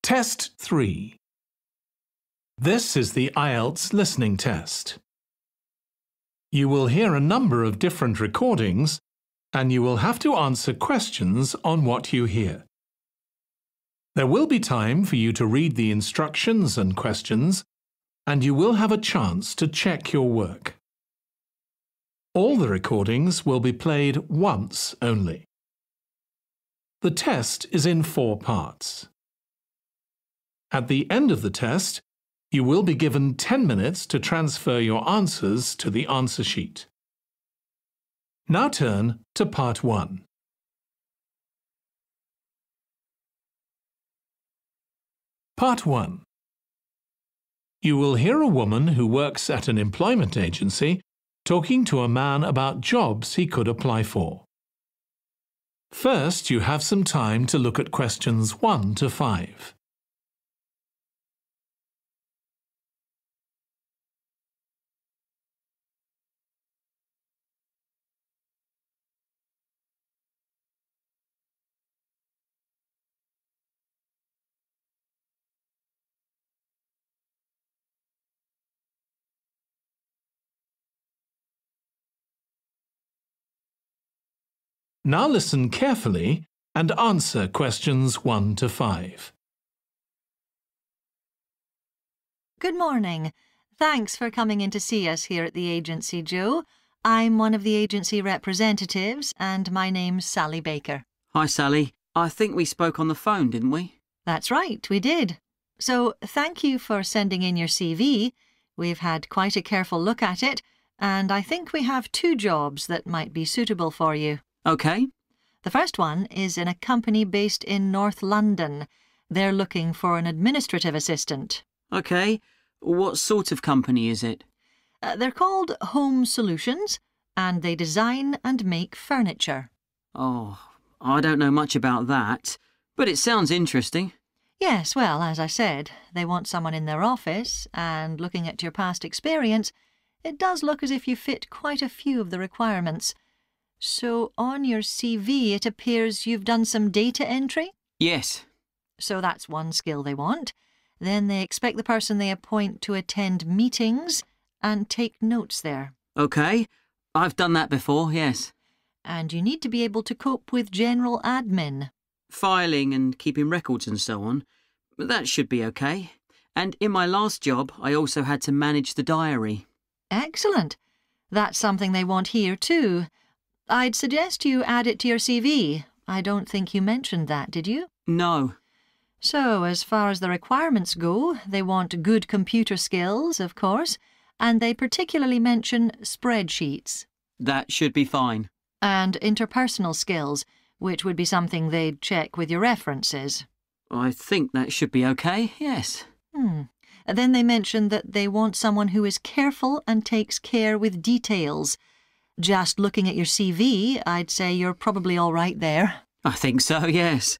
Test 3. This is the IELTS listening test. You will hear a number of different recordings and you will have to answer questions on what you hear. There will be time for you to read the instructions and questions, and you will have a chance to check your work. All the recordings will be played once only. The test is in 4 parts. At the end of the test, you will be given 10 minutes to transfer your answers to the answer sheet. Now turn to Part 1. Part 1. You will hear a woman who works at an employment agency talking to a man about jobs he could apply for. First, you have some time to look at questions 1 to 5. Now listen carefully and answer questions 1 to 5. Good morning. Thanks for coming in to see us here at the agency, Joe. I'm one of the agency representatives and my name's Sally Baker. Hi, Sally. I think we spoke on the phone, didn't we? That's right, we did. So thank you for sending in your CV. We've had quite a careful look at it, and I think we have 2 jobs that might be suitable for you. OK. The first one is in a company based in North London. They're looking for an administrative assistant. OK. What sort of company is it? They're called Home Solutions, and they design and make furniture. Oh, I don't know much about that, but it sounds interesting. Yes, well, as I said, they want someone in their office, and looking at your past experience, it does look as if you fit quite a few of the requirements. So on your CV it appears you've done some data entry? Yes. So that's one skill they want. Then they expect the person they appoint to attend meetings and take notes there. OK. I've done that before, yes. And you need to be able to cope with general admin. Filing and keeping records and so on. That should be OK. And in my last job, I also had to manage the diary. Excellent. That's something they want here too. I'd suggest you add it to your CV. I don't think you mentioned that, did you? No. So, as far as the requirements go, they want good computer skills, of course, and they particularly mention spreadsheets. That should be fine. And interpersonal skills, which would be something they'd check with your references. I think that should be OK, yes. Then they mention that they want someone who is careful and takes care with details. Just looking at your CV, I'd say you're probably all right there. I think so, yes.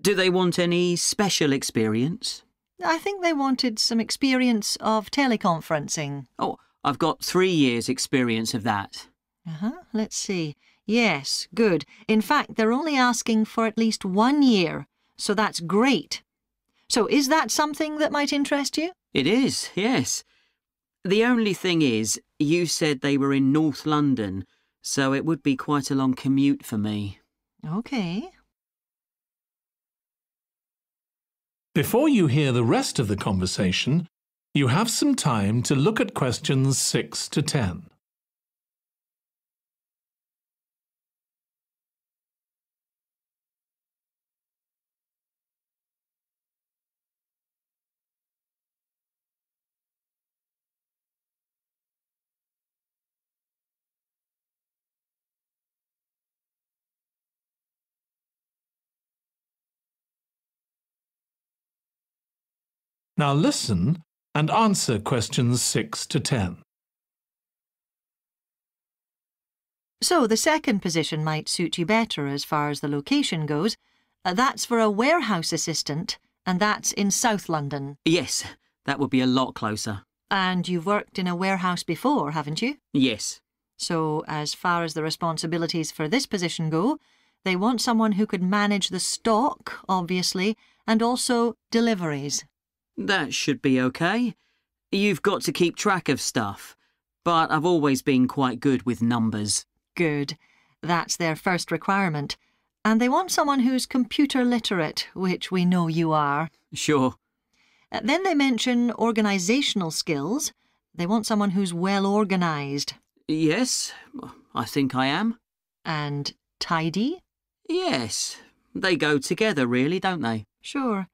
Do they want any special experience? I think they wanted some experience of teleconferencing. Oh, I've got 3 years' experience of that. Let's see. Yes, good. In fact, they're only asking for at least 1 year, so that's great. So is that something that might interest you? It is, yes. The only thing is, you said they were in North London, so it would be quite a long commute for me. OK. Before you hear the rest of the conversation, you have some time to look at questions 6 to 10. Now listen and answer questions 6 to 10. So the second position might suit you better as far as the location goes. That's for a warehouse assistant, and that's in South London. Yes, that would be a lot closer. And you've worked in a warehouse before, haven't you? Yes. So as far as the responsibilities for this position go, they want someone who could manage the stock, obviously, and also deliveries. That should be okay. You've got to keep track of stuff, but I've always been quite good with numbers. Good. That's their first requirement. And they want someone who's computer literate, which we know you are. Sure. Then they mention organisational skills. They want someone who's well organised. Yes, I think I am. And tidy? Yes, they go together really, don't they? Sure.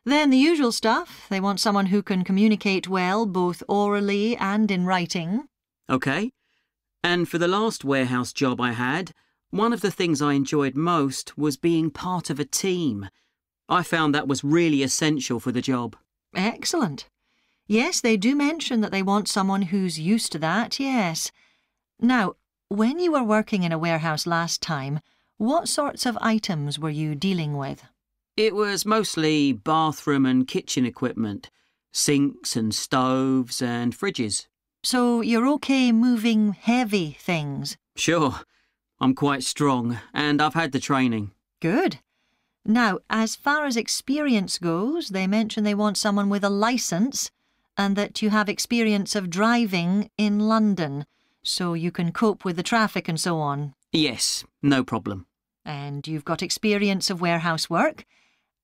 Then the usual stuff. They want someone who can communicate well, both orally and in writing. OK. And for the last warehouse job I had, one of the things I enjoyed most was being part of a team. I found that was really essential for the job. Excellent. Yes, they do mention that they want someone who's used to that, yes. Now, when you were working in a warehouse last time, what sorts of items were you dealing with? It was mostly bathroom and kitchen equipment, sinks and stoves and fridges. So you're okay moving heavy things? Sure. I'm quite strong, and I've had the training. Good. Now, as far as experience goes, they mention they want someone with a licence and that you have experience of driving in London, so you can cope with the traffic and so on. Yes, no problem. And you've got experience of warehouse work.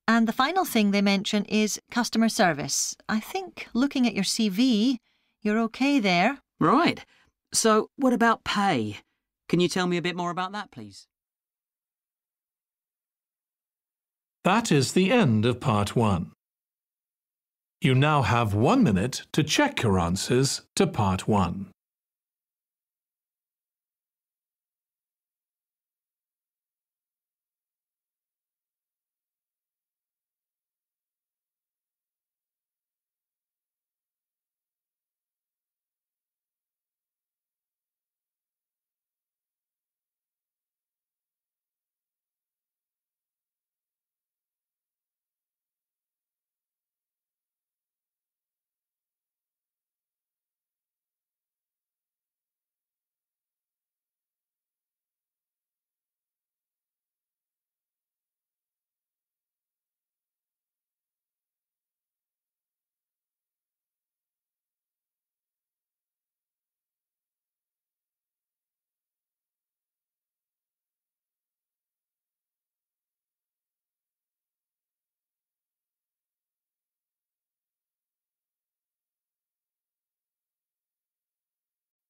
And the final thing they mention is customer service. I think, looking at your CV, you're okay there. Right. So, what about pay? Can you tell me a bit more about that, please? That is the end of part 1. You now have 1 minute to check your answers to part 1.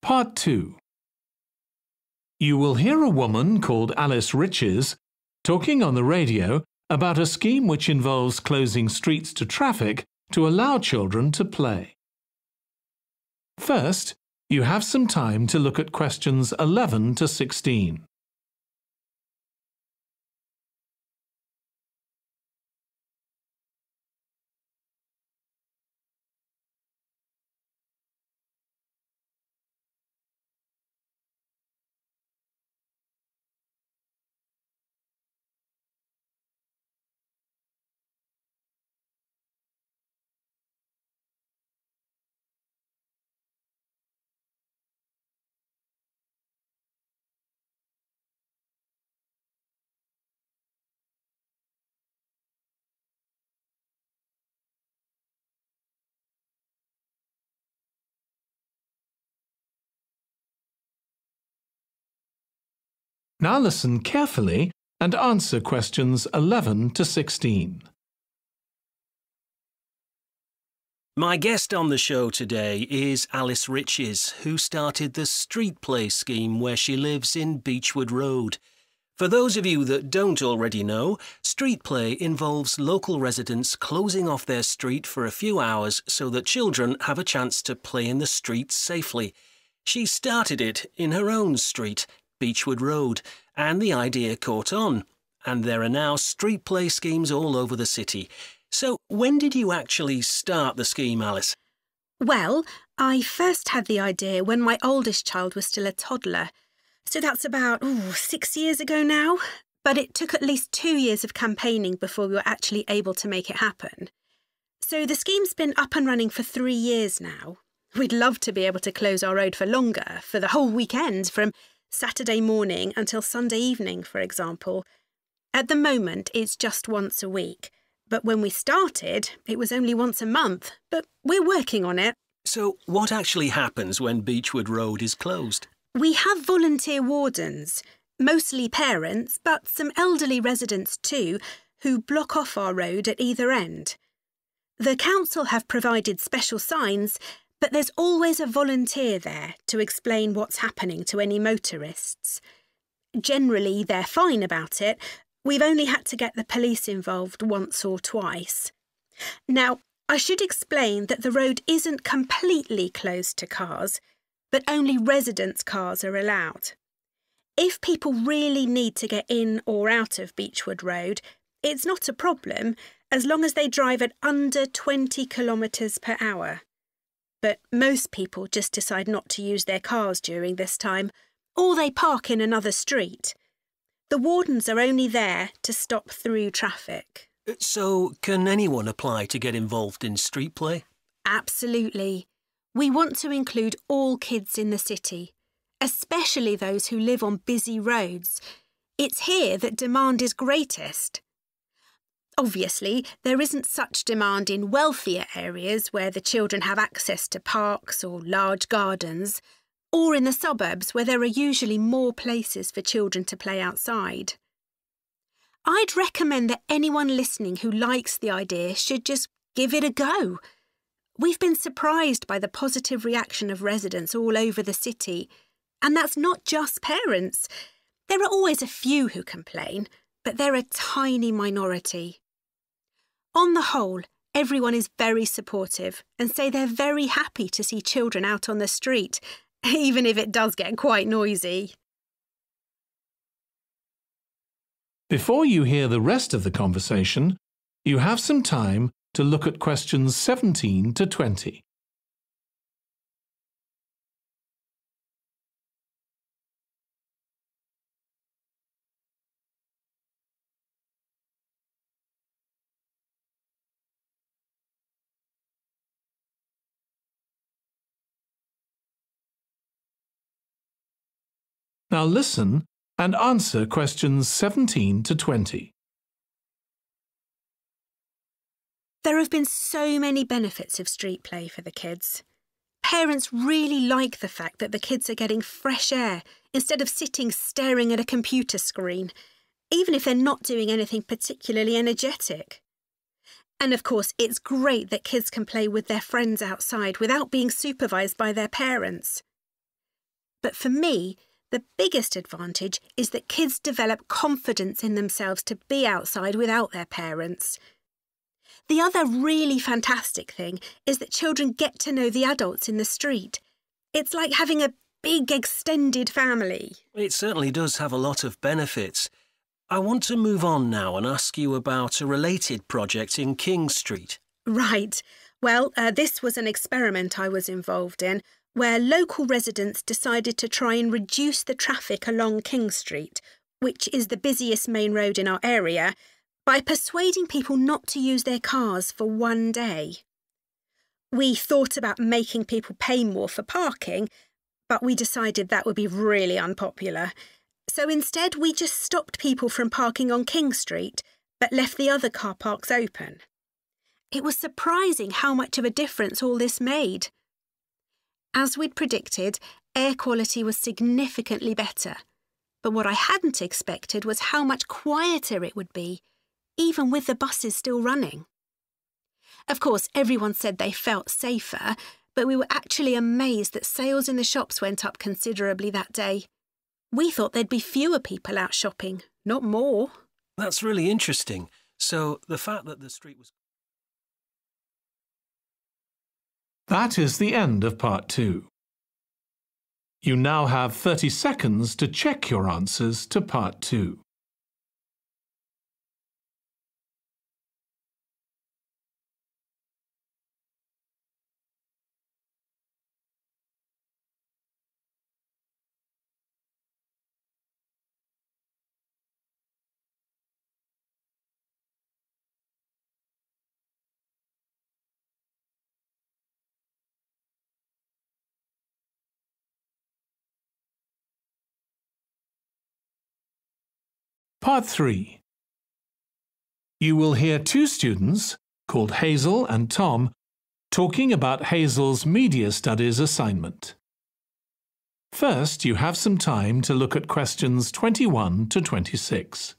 Part 2. You will hear a woman called Alice Riches talking on the radio about a scheme which involves closing streets to traffic to allow children to play. First, you have some time to look at questions 11 to 16. Now listen carefully and answer questions 11 to 16. My guest on the show today is Alice Riches, who started the Street Play scheme where she lives in Beechwood Road. For those of you that don't already know, Street Play involves local residents closing off their street for a few hours so that children have a chance to play in the streets safely. She started it in her own street, Beechwood Road, and the idea caught on. And there are now street play schemes all over the city. So when did you actually start the scheme, Alice? Well, I first had the idea when my oldest child was still a toddler. So that's about 6 years ago now. But it took at least 2 years of campaigning before we were actually able to make it happen. So the scheme's been up and running for 3 years now. We'd love to be able to close our road for longer, for the whole weekend, from Saturday morning until Sunday evening, for example. At the moment, it's just once a week. But when we started, it was only once a month, but we're working on it. So what actually happens when Beechwood Road is closed? We have volunteer wardens, mostly parents, but some elderly residents too, who block off our road at either end. The council have provided special signs, but there's always a volunteer there to explain what's happening to any motorists. Generally, they're fine about it. We've only had to get the police involved once or twice. Now, I should explain that the road isn't completely closed to cars, but only residents' cars are allowed. If people really need to get in or out of Beechwood Road, it's not a problem, as long as they drive at under 20 kilometres per hour. But most people just decide not to use their cars during this time, or they park in another street. The wardens are only there to stop through traffic. So can anyone apply to get involved in street play? Absolutely. We want to include all kids in the city, especially those who live on busy roads. It's here that demand is greatest. Obviously, there isn't such demand in wealthier areas where the children have access to parks or large gardens, or in the suburbs where there are usually more places for children to play outside. I'd recommend that anyone listening who likes the idea should just give it a go. We've been surprised by the positive reaction of residents all over the city, and that's not just parents. There are always a few who complain, but they're a tiny minority. On the whole, everyone is very supportive and say they're very happy to see children out on the street, even if it does get quite noisy. Before you hear the rest of the conversation, you have some time to look at questions 17 to 20. Now listen and answer questions 17 to 20. There have been so many benefits of street play for the kids. Parents really like the fact that the kids are getting fresh air instead of sitting staring at a computer screen, even if they're not doing anything particularly energetic. And of course, it's great that kids can play with their friends outside without being supervised by their parents. But for me, the biggest advantage is that kids develop confidence in themselves to be outside without their parents. The other really fantastic thing is that children get to know the adults in the street. It's like having a big extended family. It certainly does have a lot of benefits. I want to move on now and ask you about a related project in King Street. Right. Well, this was an experiment I was involved in, where local residents decided to try and reduce the traffic along King Street, which is the busiest main road in our area, by persuading people not to use their cars for one day. We thought about making people pay more for parking, but we decided that would be really unpopular. So instead, we just stopped people from parking on King Street, but left the other car parks open. It was surprising how much of a difference all this made. As we'd predicted, air quality was significantly better. But what I hadn't expected was how much quieter it would be, even with the buses still running. Of course, everyone said they felt safer, but we were actually amazed that sales in the shops went up considerably that day. We thought there'd be fewer people out shopping, not more. That's really interesting. So the fact that the street was... That is the end of part 2. You now have 30 seconds to check your answers to part 2. Part 3. You will hear two students, called Hazel and Tom, talking about Hazel's media studies assignment. First, you have some time to look at questions 21 to 26.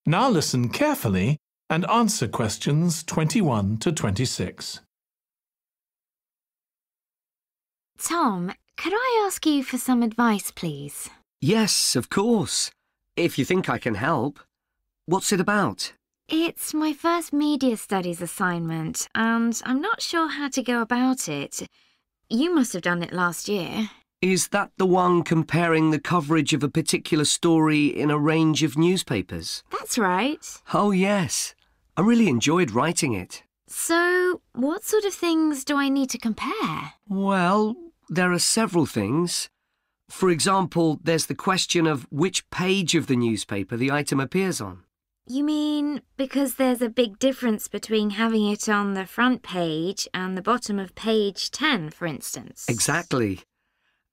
Now listen carefully and answer questions 21 to 26. Tom, could I ask you for some advice, please? Yes, of course. If you think I can help. What's it about? It's my first media studies assignment, and I'm not sure how to go about it. You must have done it last year. Is that the one comparing the coverage of a particular story in a range of newspapers? That's right. Oh, yes. I really enjoyed writing it. So, what sort of things do I need to compare? Well, there are several things. For example, there's the question of which page of the newspaper the item appears on. You mean because there's a big difference between having it on the front page and the bottom of page 10, for instance? Exactly.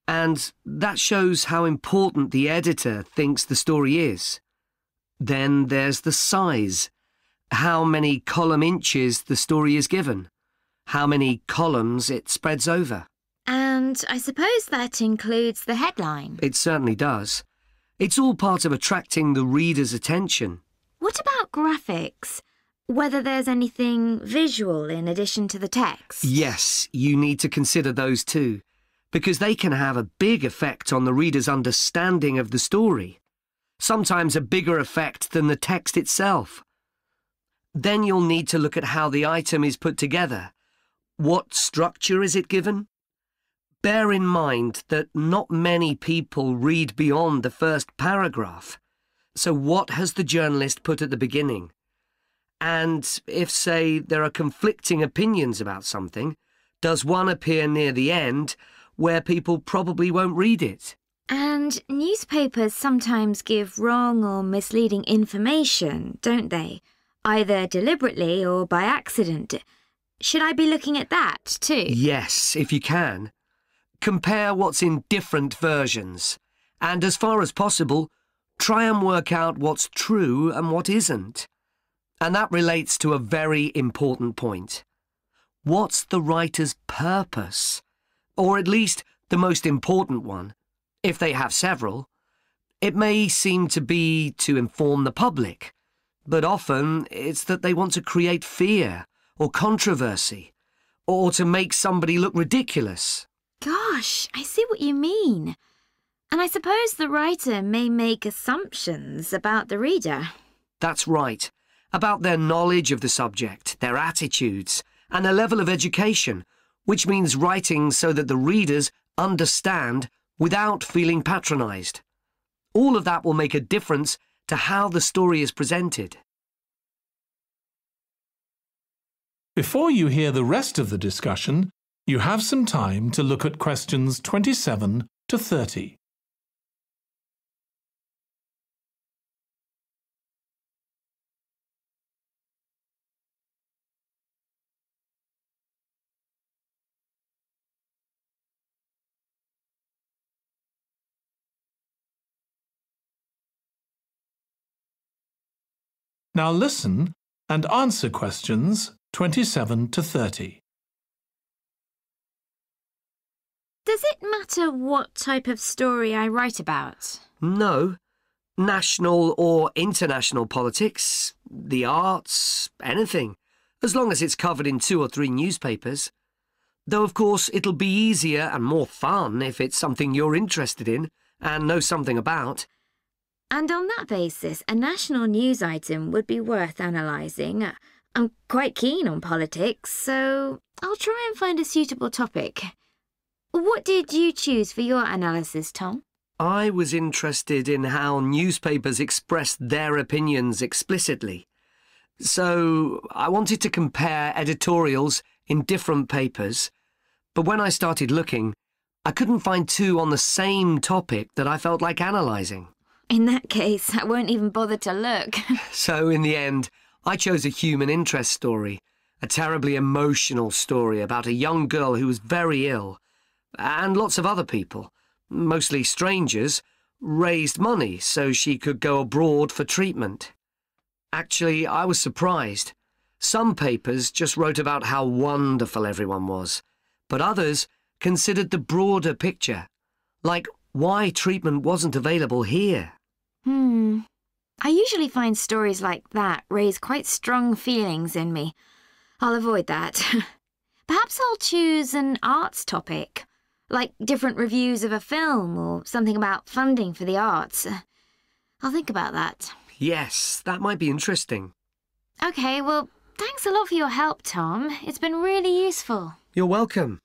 And that shows how important the editor thinks the story is. Then there's the size. How many column inches the story is given. How many columns it spreads over. And I suppose that includes the headline. It certainly does. It's all part of attracting the reader's attention. What about graphics? Whether there's anything visual in addition to the text? Yes, you need to consider those too, because they can have a big effect on the reader's understanding of the story. Sometimes a bigger effect than the text itself. Then you'll need to look at how the item is put together. What structure is it given? Bear in mind that not many people read beyond the first paragraph. So what has the journalist put at the beginning? And if, say, there are conflicting opinions about something, does one appear near the end where people probably won't read it? And newspapers sometimes give wrong or misleading information, don't they? Either deliberately or by accident. Should I be looking at that too? Yes, if you can. Compare what's in different versions. And as far as possible, try and work out what's true and what isn't. And that relates to a very important point. What's the writer's purpose? Or at least the most important one, if they have several. It may seem to be to inform the public, but often it's that they want to create fear or controversy, or to make somebody look ridiculous. Gosh, I see what you mean. And I suppose the writer may make assumptions about the reader. That's right. About their knowledge of the subject, their attitudes, and their level of education, which means writing so that the readers understand without feeling patronised. All of that will make a difference to how the story is presented. Before you hear the rest of the discussion, you have some time to look at questions 27 to 30. Now listen and answer questions 27 to 30. Does it matter what type of story I write about? No. National or international politics, the arts, anything, as long as it's covered in 2 or 3 newspapers. Though, of course, it'll be easier and more fun if it's something you're interested in and know something about. And on that basis, a national news item would be worth analysing. I'm quite keen on politics, so I'll try and find a suitable topic. What did you choose for your analysis, Tom? I was interested in how newspapers expressed their opinions explicitly. So I wanted to compare editorials in different papers, but when I started looking, I couldn't find two on the same topic that I felt like analysing. In that case, I won't even bother to look. So in the end, I chose a human interest story, a terribly emotional story about a young girl who was very ill, and lots of other people, mostly strangers, raised money so she could go abroad for treatment. Actually, I was surprised. Some papers just wrote about how wonderful everyone was, but others considered the broader picture, like why treatment wasn't available here. I usually find stories like that raise quite strong feelings in me. I'll avoid that. Perhaps I'll choose an arts topic, like different reviews of a film or something about funding for the arts. I'll think about that. Yes, that might be interesting. OK, well, thanks a lot for your help, Tom. It's been really useful. You're welcome.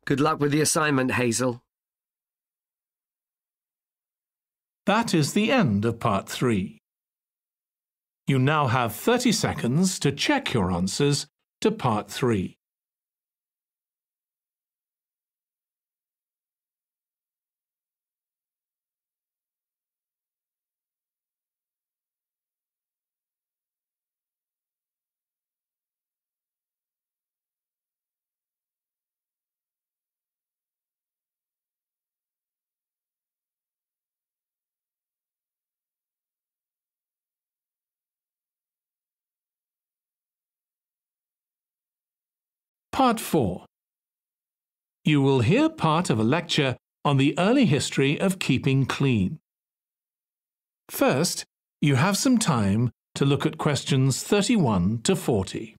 Good luck with the assignment, Hazel. That is the end of Part 3. You now have 30 seconds to check your answers to Part 3. Part 4. You will hear part of a lecture on the early history of keeping clean. First, you have some time to look at questions 31 to 40.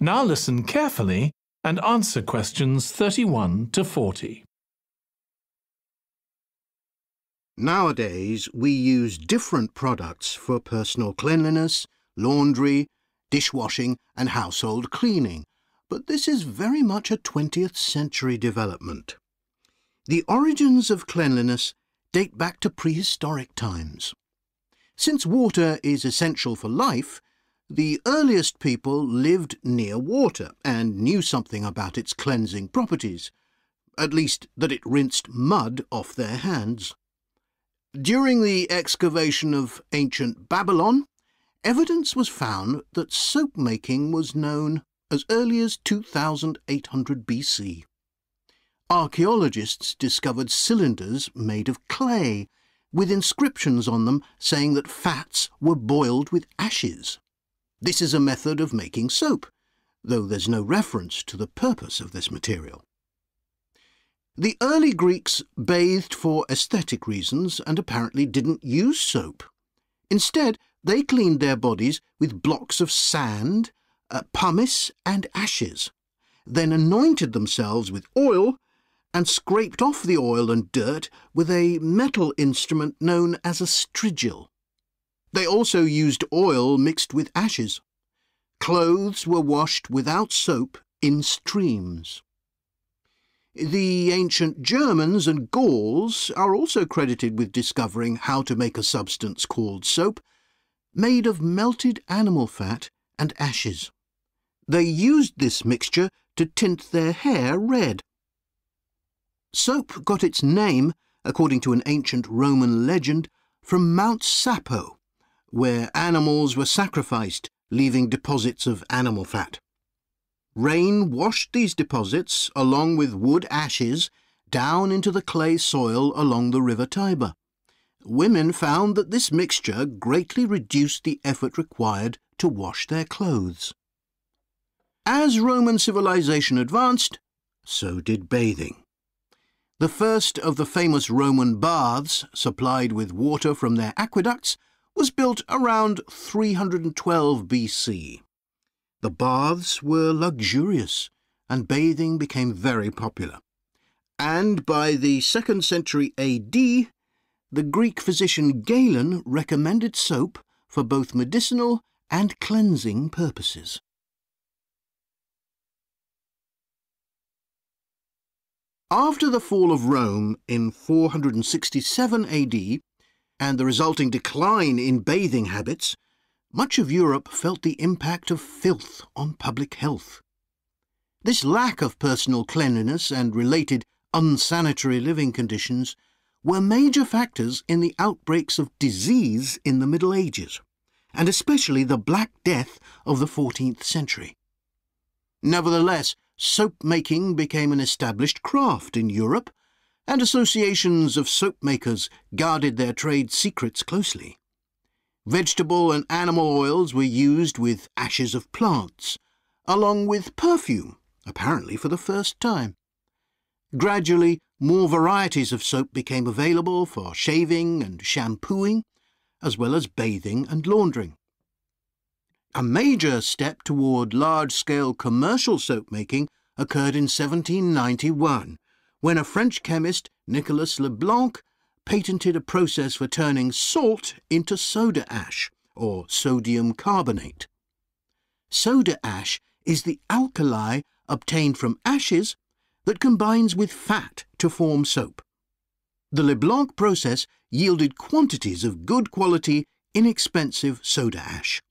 Now listen carefully and answer questions 31 to 40. Nowadays, we use different products for personal cleanliness, laundry, dishwashing and household cleaning, but this is very much a 20th century development. The origins of cleanliness date back to prehistoric times. Since water is essential for life, the earliest people lived near water and knew something about its cleansing properties, at least that it rinsed mud off their hands. During the excavation of ancient Babylon, evidence was found that soap making was known as early as 2800 BC. Archaeologists discovered cylinders made of clay, with inscriptions on them saying that fats were boiled with ashes. This is a method of making soap, though there's no reference to the purpose of this material. The early Greeks bathed for aesthetic reasons and apparently didn't use soap. Instead, they cleaned their bodies with blocks of sand, pumice and ashes, then anointed themselves with oil and scraped off the oil and dirt with a metal instrument known as a strigil. They also used oil mixed with ashes. Clothes were washed without soap in streams. The ancient Germans and Gauls are also credited with discovering how to make a substance called soap, made of melted animal fat and ashes. They used this mixture to tint their hair red. Soap got its name, according to an ancient Roman legend, from Mount Sapo, where animals were sacrificed, leaving deposits of animal fat. Rain washed these deposits, along with wood ashes, down into the clay soil along the river Tiber, women found that this mixture greatly reduced the effort required to wash their clothes. As Roman civilization advanced, so did bathing. The first of the famous Roman baths, supplied with water from their aqueducts, was built around 312 BC. The baths were luxurious, and bathing became very popular. And by the 2nd century AD, the Greek physician Galen recommended soap for both medicinal and cleansing purposes. After the fall of Rome in 467 AD and the resulting decline in bathing habits, much of Europe felt the impact of filth on public health. This lack of personal cleanliness and related unsanitary living conditions were major factors in the outbreaks of disease in the Middle Ages, and especially the Black Death of the 14th century. Nevertheless, soap-making became an established craft in Europe, and associations of soap-makers guarded their trade secrets closely. Vegetable and animal oils were used with ashes of plants, along with perfume, apparently for the first time. Gradually, more varieties of soap became available for shaving and shampooing, as well as bathing and laundering. A major step toward large-scale commercial soap-making occurred in 1791, when a French chemist, Nicolas Leblanc, patented a process for turning salt into soda ash, or sodium carbonate. Soda ash is the alkali obtained from ashes that combines with fat to form soap. The Leblanc process yielded quantities of good quality, inexpensive soda ash.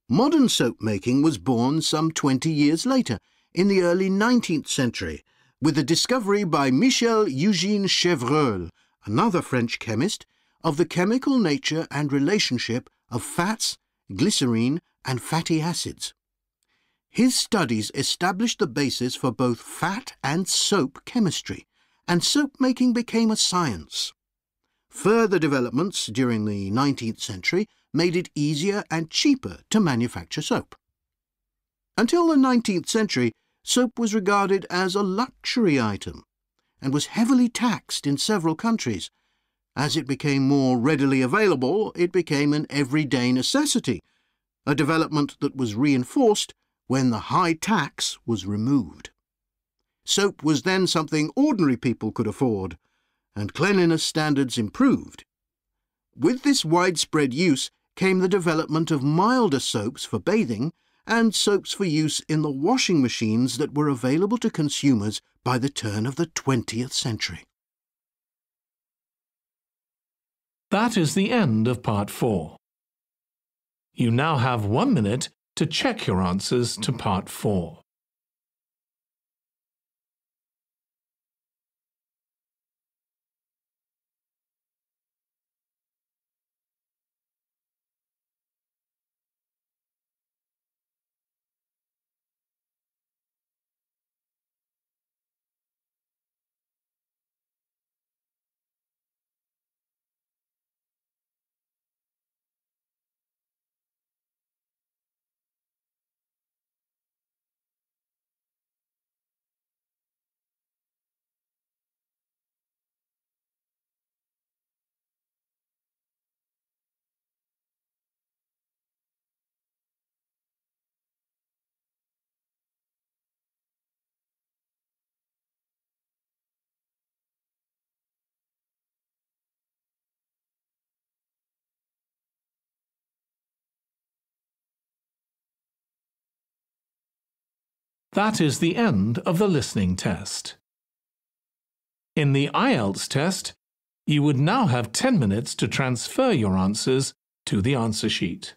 Modern soap-making was born some 20 years later, in the early 19th century, with the discovery by Michel-Eugène Chevreul, another French chemist, of the chemical nature and relationship of fats, glycerine, and fatty acids. His studies established the basis for both fat and soap chemistry, and soap-making became a science. Further developments during the 19th century made it easier and cheaper to manufacture soap. Until the 19th century, soap was regarded as a luxury item and was heavily taxed in several countries. As it became more readily available, it became an everyday necessity, a development that was reinforced when the high tax was removed. Soap was then something ordinary people could afford, and cleanliness standards improved. With this widespread use came the development of milder soaps for bathing and soaps for use in the washing machines that were available to consumers by the turn of the 20th century. That is the end of Part 4. You now have 1 minute to check your answers to Part 4. That is the end of the listening test. In the IELTS test, you would now have 10 minutes to transfer your answers to the answer sheet.